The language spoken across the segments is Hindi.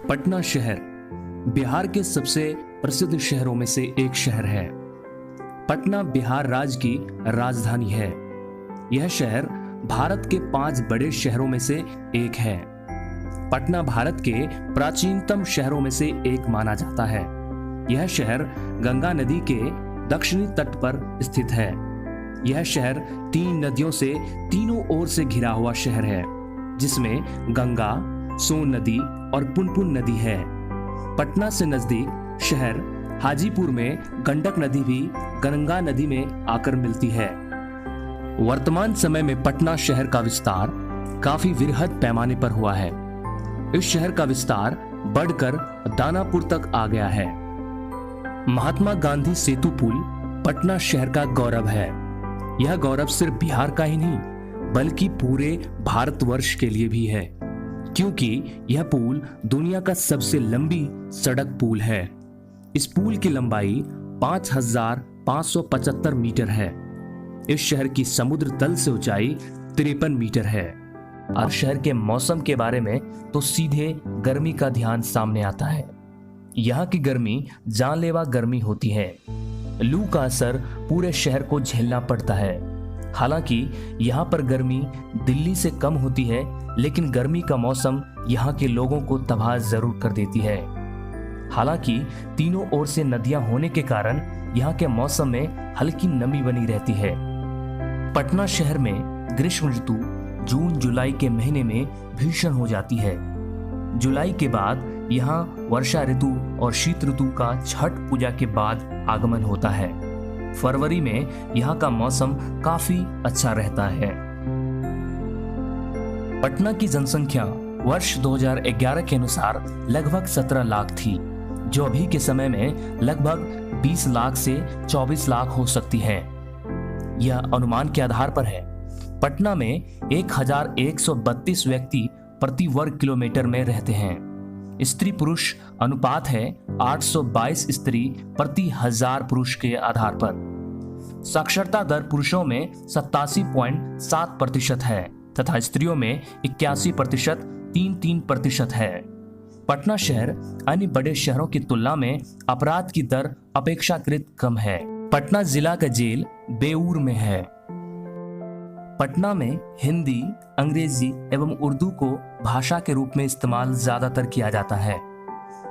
पटना शहर बिहार के सबसे प्रसिद्ध शहरों में से एक शहर है। पटना बिहार राज्य की राजधानी है। यह शहर भारत के 5 बड़े शहरों में से एक है। पटना भारत के प्राचीनतम शहरों में से एक माना जाता है। यह शहर गंगा नदी के दक्षिणी तट पर स्थित है। यह शहर 3 नदियों से तीनों ओर से घिरा हुआ शहर है, जिसमें गंगा, सोन नदी और पुनपुन नदी है। पटना से नजदीक शहर हाजीपुर में गंडक नदी भी गंगा नदी में आकर मिलती है। वर्तमान समय में पटना शहर का विस्तार काफी वृहद पैमाने पर हुआ है। इस शहर का विस्तार बढ़कर दानापुर तक आ गया है। महात्मा गांधी सेतु पुल पटना शहर का गौरव है। यह गौरव सिर्फ बिहार का ही नहीं, बल्कि पूरे भारतवर्ष के लिए भी है, क्योंकि यह पुल दुनिया का सबसे लंबी सड़क पुल है। इस पुल की लंबाई 5575 मीटर है। इस शहर की समुद्र तल से ऊंचाई 53 मीटर है। और शहर के मौसम के बारे में तो सीधे गर्मी का ध्यान सामने आता है। यहाँ की गर्मी जानलेवा गर्मी होती है। लू का असर पूरे शहर को झेलना पड़ता है। हालांकि यहाँ पर गर्मी दिल्ली से कम होती है, लेकिन गर्मी का मौसम यहाँ के लोगों को तबाह जरूर कर देती है। हालांकि तीनों ओर से नदियां होने के कारण यहाँ के मौसम में हल्की नमी बनी रहती है। पटना शहर में ग्रीष्म ऋतु जून जुलाई के महीने में भीषण हो जाती है। जुलाई के बाद यहाँ वर्षा ऋतु और शीत ऋतु का छठ पूजा के बाद आगमन होता है। फरवरी में यहाँ का मौसम काफी अच्छा रहता है। पटना की जनसंख्या वर्ष 2011 के अनुसार लगभग 17 लाख थी, जो अभी के समय में लगभग 20 लाख से 24 लाख हो सकती है। यह अनुमान के आधार पर है। पटना में 1132 व्यक्ति प्रति वर्ग किलोमीटर में रहते हैं। स्त्री पुरुष अनुपात है 822 स्त्री प्रति 1000 पुरुष के आधार पर। साक्षरता दर पुरुषों में 87.7% है तथा स्त्रियों में 81.33% है। पटना शहर अन्य बड़े शहरों की तुलना में अपराध की दर अपेक्षाकृत कम है। पटना जिला का जेल बेऊर में है। पटना में हिंदी, अंग्रेजी एवं उर्दू को भाषा के रूप में इस्तेमाल ज्यादातर किया जाता है।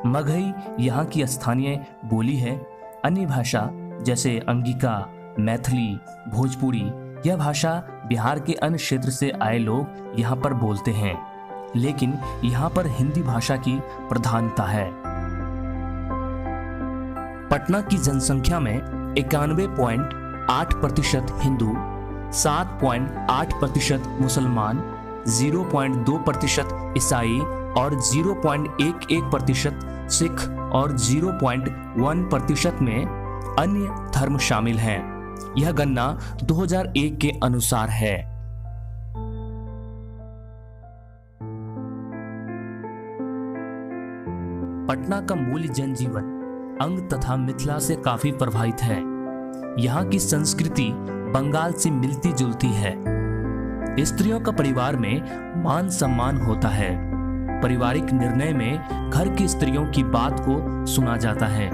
मगही यहाँ की स्थानीय बोली है। अन्य भाषा जैसे अंगिका, मैथिली, भोजपुरी, यह भाषा बिहार के अन्य क्षेत्र से आए लोग यहाँ पर बोलते हैं, लेकिन यहाँ पर हिंदी भाषा की प्रधानता है। पटना की जनसंख्या में 91.8% हिंदू, 7.8% मुसलमान, 0.2% ईसाई और 0.11% सिख और 0.1% में अन्य धर्म शामिल हैं। यह गणना 2001 के अनुसार है। पटना का मूल जनजीवन अंग तथा मिथिला से काफी प्रभावित है। यहाँ की संस्कृति बंगाल से मिलती जुलती है। स्त्रियों का परिवार में मान सम्मान होता है। पारिवारिक निर्णय में घर की स्त्रियों की बात को सुना जाता है।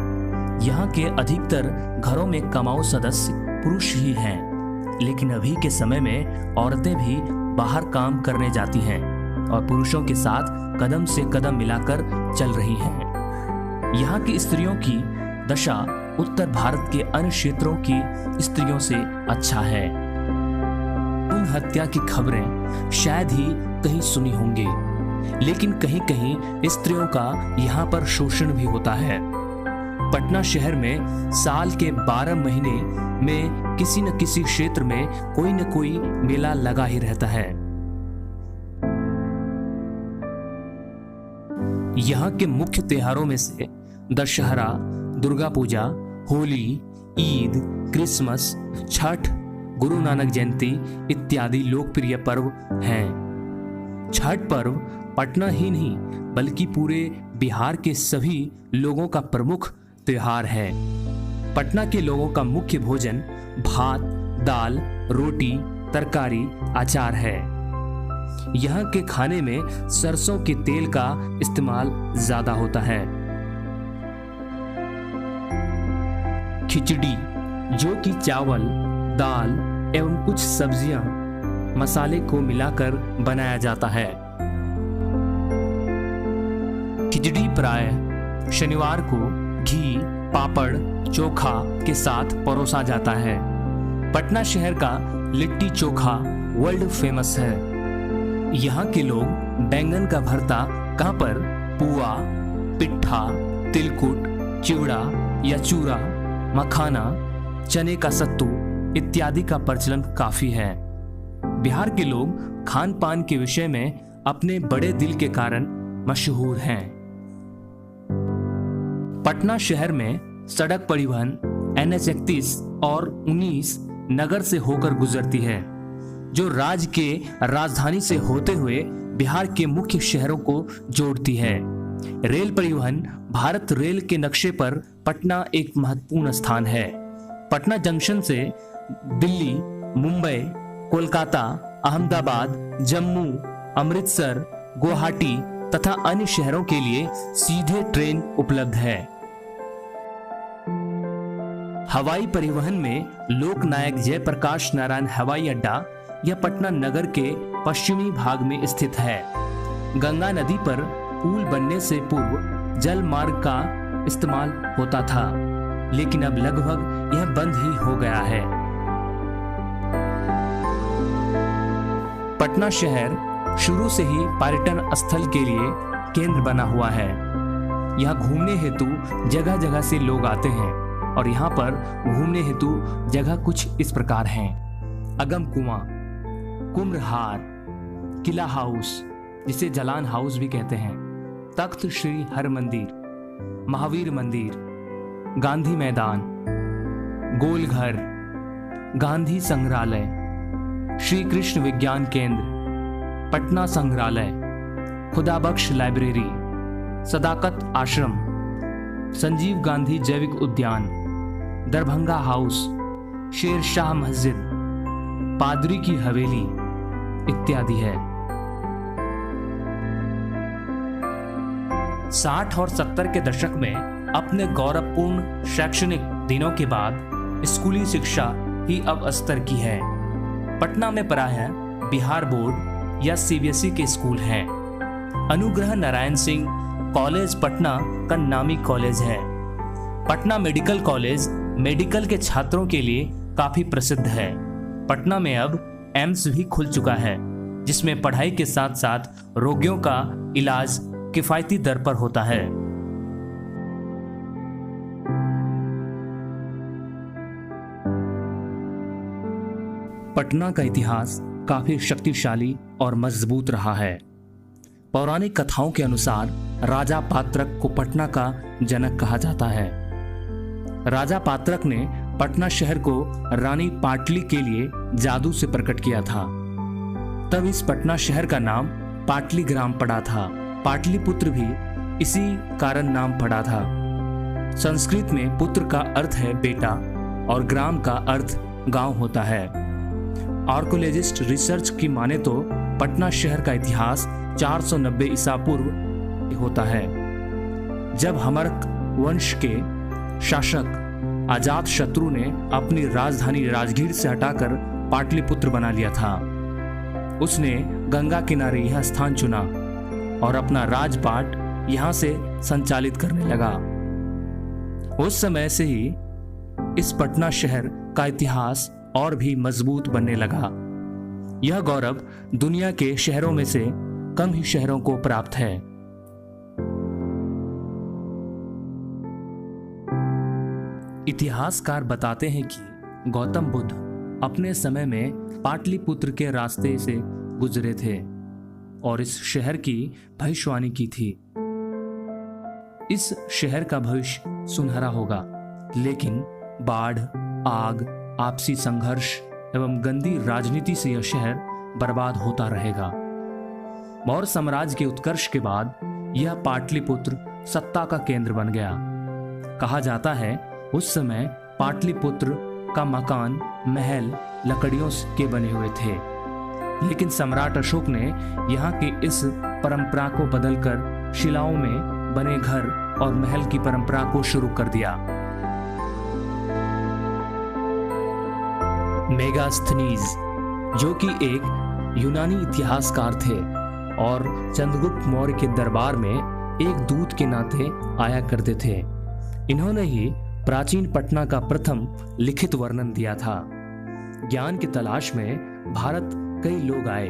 यहाँ के अधिकतर घरों में कमाऊ सदस्य पुरुष ही हैं, लेकिन अभी के समय में औरतें भी बाहर काम करने जाती हैं और पुरुषों के साथ कदम से कदम मिलाकर चल रही हैं। यहाँ की स्त्रियों की दशा उत्तर भारत के अन्य क्षेत्रों की स्त्रियों से अच्छा है। भ्रूण हत्या की खबरें शायद ही कहीं सुनी होंगी, लेकिन कहीं कहीं स्त्रियों का यहाँ पर शोषण भी होता है। पटना शहर में साल के 12 महीने में किसी न किसी क्षेत्र में कोई न कोई मेला लगा ही रहता है। यहाँ के मुख्य त्योहारों में से दशहरा, दुर्गा पूजा, होली, ईद, क्रिसमस, छठ, गुरु नानक जयंती इत्यादि लोकप्रिय पर्व हैं। छठ पर्व पटना ही नहीं बल्कि पूरे बिहार के सभी लोगों का प्रमुख त्योहार है। पटना के लोगों का मुख्य भोजन भात, दाल, रोटी, तरकारी, अचार है। यहाँ के खाने में सरसों के तेल का इस्तेमाल ज्यादा होता है। खिचड़ी, जो कि चावल, दाल एवं कुछ सब्जियां, मसाले को मिलाकर बनाया जाता है। खिचड़ी प्रायः शनिवार को घी, पापड़, चोखा के साथ परोसा जाता है। पटना शहर का लिट्टी चोखा वर्ल्ड फेमस है। यहाँ के लोग बैंगन का भरता कहाँ पर पुआ, पिट्ठा, तिलकुट, चिवड़ा या चूरा, मखाना, चने का सत्तू इत्यादि का प्रचलन काफी है। बिहार के लोग खान पान के विषय में अपने बड़े दिल के कारण मशहूर हैं। पटना शहर में सड़क परिवहन NH 31 और 19 नगर से होकर गुजरती है, जो राज्य के राजधानी से होते हुए बिहार के मुख्य शहरों को जोड़ती है। रेल परिवहन भारत रेल के नक्शे पर पटना एक महत्वपूर्ण स्थान है। पटना जंक्शन से दिल्ली, मुंबई, कोलकाता, अहमदाबाद, जम्मू, अमृतसर, गुवाहाटी तथा अन्य शहरों के लिए सीधे ट्रेन उपलब्ध है। हवाई परिवहन में लोकनायक जयप्रकाश नारायण हवाई अड्डा यह पटना नगर के पश्चिमी भाग में स्थित है। गंगा नदी पर पुल बनने से पूर्व जल मार्ग का इस्तेमाल होता था, लेकिन अब लगभग यह बंद ही हो गया है। पटना शहर शुरू से ही पर्यटन स्थल के लिए केंद्र बना हुआ है। यहाँ घूमने हेतु जगह जगह से लोग आते हैं और यहाँ पर घूमने हेतु जगह कुछ इस प्रकार हैं: अगम कुआं, कुम्रहार, किला हाउस जिसे जलान हाउस भी कहते हैं, तख्त श्री हर मंदिर, महावीर मंदिर, गांधी मैदान, गोलघर, गांधी संग्रहालय, श्री कृष्ण विज्ञान केंद्र, पटना संग्रहालय, खुदाबख्श लाइब्रेरी, सदाकत आश्रम, संजीव गांधी जैविक उद्यान, दरभंगा हाउस, शेर शाह मस्जिद, पादरी की हवेली इत्यादि है। 60 और 70 के दशक में अपने गौरवपूर्ण शैक्षणिक दिनों के बाद स्कूली शिक्षा ही अब स्तर की है। पटना में प्रायः बिहार बोर्ड या CBSE के स्कूल हैं। अनुग्रह नारायण सिंह कॉलेज पटना का नामी कॉलेज है। पटना मेडिकल कॉलेज मेडिकल के छात्रों के लिए काफी प्रसिद्ध है। पटना में अब एम्स भी खुल चुका है, जिसमें पढ़ाई के साथ साथ रोगियों का इलाज किफायती दर पर होता है। पटना का इतिहास काफी शक्तिशाली और मजबूत रहा है। पौराणिक कथाओं के अनुसार राजा पात्रक को पटना का जनक कहा जाता है। राजा पात्रक ने पटना शहर को रानी पाटली के लिए जादू से प्रकट किया था। तब इस पटना शहर का नाम पाटली ग्राम पड़ा था। पाटलिपुत्र भी इसी कारण नाम पड़ा था। संस्कृत में पुत्र का अर्थ है बेटा और ग्राम का अर्थ गांव होता है। आर्कोलॉजिस्ट रिसर्च की माने तो पटना शहर का इतिहास 490 ईसा पूर्व होता है, जब हमर्क वंश के शासक अजात शत्रु ने अपनी राजधानी राजगीर से हटाकर पाटलिपुत्र बना लिया था। उसने गंगा किनारे यह स्थान चुना और अपना राजपाट यहां से संचालित करने लगा। उस समय से ही इस पटना शहर का इतिहास और भी मजबूत बनने लगा। यह गौरव दुनिया के शहरों में से कम ही शहरों को प्राप्त है। इतिहासकार बताते हैं कि गौतम बुद्ध अपने समय में पाटलिपुत्र के रास्ते से गुजरे थे और इस शहर की भविष्यवाणी की थी। इस शहर का भविष्य सुनहरा होगा, लेकिन बाढ़, आग, आपसी संघर्ष एवं गंदी राजनीति से यह शहर बर्बाद होता रहेगा। मौर्य साम्राज्य के उत्कर्ष के बाद यह पाटलिपुत्र सत्ता का केंद्र बन गया। कहा जाता है उस समय पाटलिपुत्र का मकान, महल लकड़ियों के बने हुए थे। लेकिन सम्राट अशोक ने यहाँ की इस परंपरा को बदलकर शिलाओं में बने घर और महल की परंपरा को शुरू कर दिया। मेगास्थनीज, जो कि एक यूनानी इतिहासकार थे और चंद्रगुप्त मौर्य के दरबार में एक दूत के नाते आया करते थे, इन्होंने ही प्राचीन पटना का प्रथम लिखित वर्णन दिया था। ज्ञान की तलाश में भारत कई लोग आए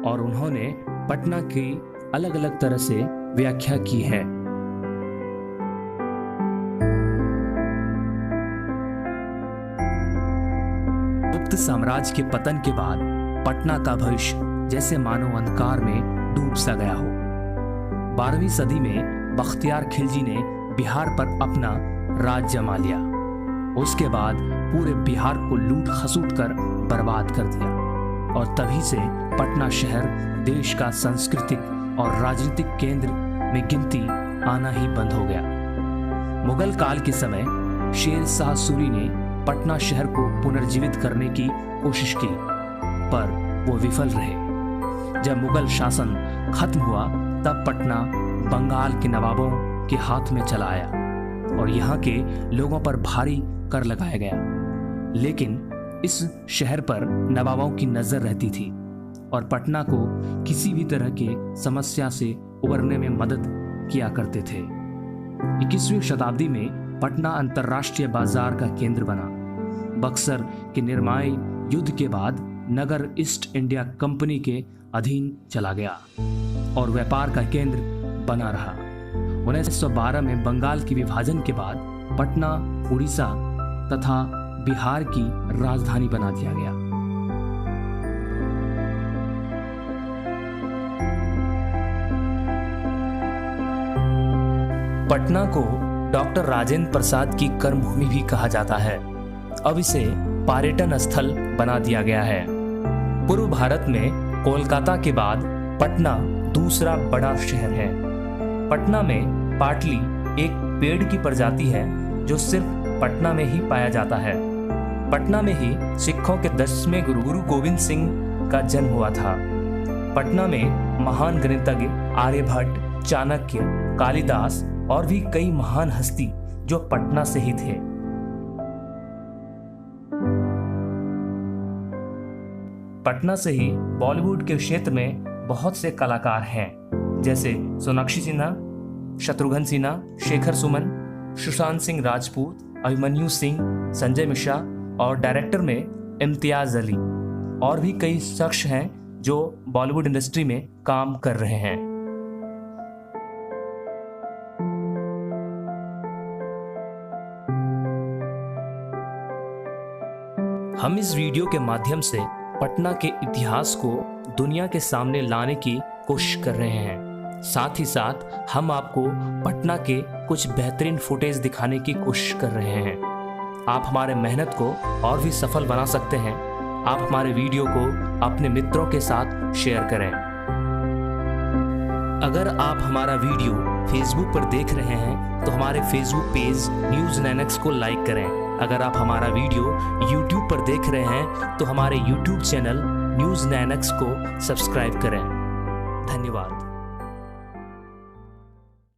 और उन्होंने पटना की अलग अलग तरह से व्याख्या की है। गुप्त साम्राज्य के पतन के बाद पटना का भविष्य जैसे मानव अंधकार में डूब सा गया हो। 12वीं सदी में बख्तियार खिलजी ने बिहार पर अपना राज जमा लिया। उसके बाद पूरे बिहार को लूट खसूट कर बर्बाद कर दिया और तभी से पटना शहर देश का सांस्कृतिक और राजनीतिक केंद्र में गिनती आना ही बंद हो गया। मुगल काल के समय शेर शाह सूरी ने पटना शहर को पुनर्जीवित करने की कोशिश की, पर वो विफल रहे। जब मुगल शासन खत्म हुआ तब पटना बंगाल के नवाबों के हाथ में चला आया और यहाँ के लोगों पर भारी कर लगाया गया। लेकिन इस शहर पर नवाबों की नजर रहती थी और पटना को किसी भी तरह के समस्या से उबरने में मदद किया करते थे। 21वीं शताब्दी में पटना अंतर्राष्ट्रीय बाजार का केंद्र बना। बक्सर के निर्माई युद्ध के बाद नगर ईस्ट इंडिया कंपनी के अधीन चला गया और व्यापार का केंद्र बना रहा। 1912 में बंगाल के विभाजन के बाद पटना उड़ीसा तथा बिहार की राजधानी बना दिया गया। पटना को डॉक्टर राजेंद्र प्रसाद की कर्मभूमि भी कहा जाता है। अब इसे पर्यटन स्थल बना दिया गया है। पूर्व भारत में कोलकाता के बाद पटना दूसरा बड़ा शहर है। पटना में पाटली एक पेड़ की प्रजाति है जो सिर्फ पटना में ही पाया जाता है। पटना में ही सिखों के 10वें गुरु गोविंद सिंह का जन्म हुआ था। पटना में महान गणितज्ञ आर्यभट्ट, चाणक्य, कालिदास और भी कई महान हस्ती जो पटना से ही थे। पटना से ही बॉलीवुड के क्षेत्र में बहुत से कलाकार हैं, जैसे सोनाक्षी सिन्हा, शत्रुघ्न सिन्हा, शेखर सुमन, सुशांत सिंह राजपूत, अभिमन्यु सिंह, संजय मिश्रा और डायरेक्टर में इम्तियाज अली और भी कई शख्स हैं जो बॉलीवुड इंडस्ट्री में काम कर रहे हैं। हम इस वीडियो के माध्यम से पटना के इतिहास को दुनिया के सामने लाने की कोशिश कर रहे हैं। साथ ही साथ हम आपको पटना के कुछ बेहतरीन फुटेज दिखाने की कोशिश कर रहे हैं। आप हमारे मेहनत को और भी सफल बना सकते हैं। आप हमारे वीडियो को अपने मित्रों के साथ शेयर करें। अगर आप हमारा वीडियो फेसबुक पर देख रहे हैं तो हमारे फेसबुक पेज न्यूज़ 9X को लाइक करें। अगर आप हमारा वीडियो YouTube पर देख रहे हैं तो हमारे YouTube चैनल न्यूज़ 9X को सब्सक्राइब करें। धन्यवाद।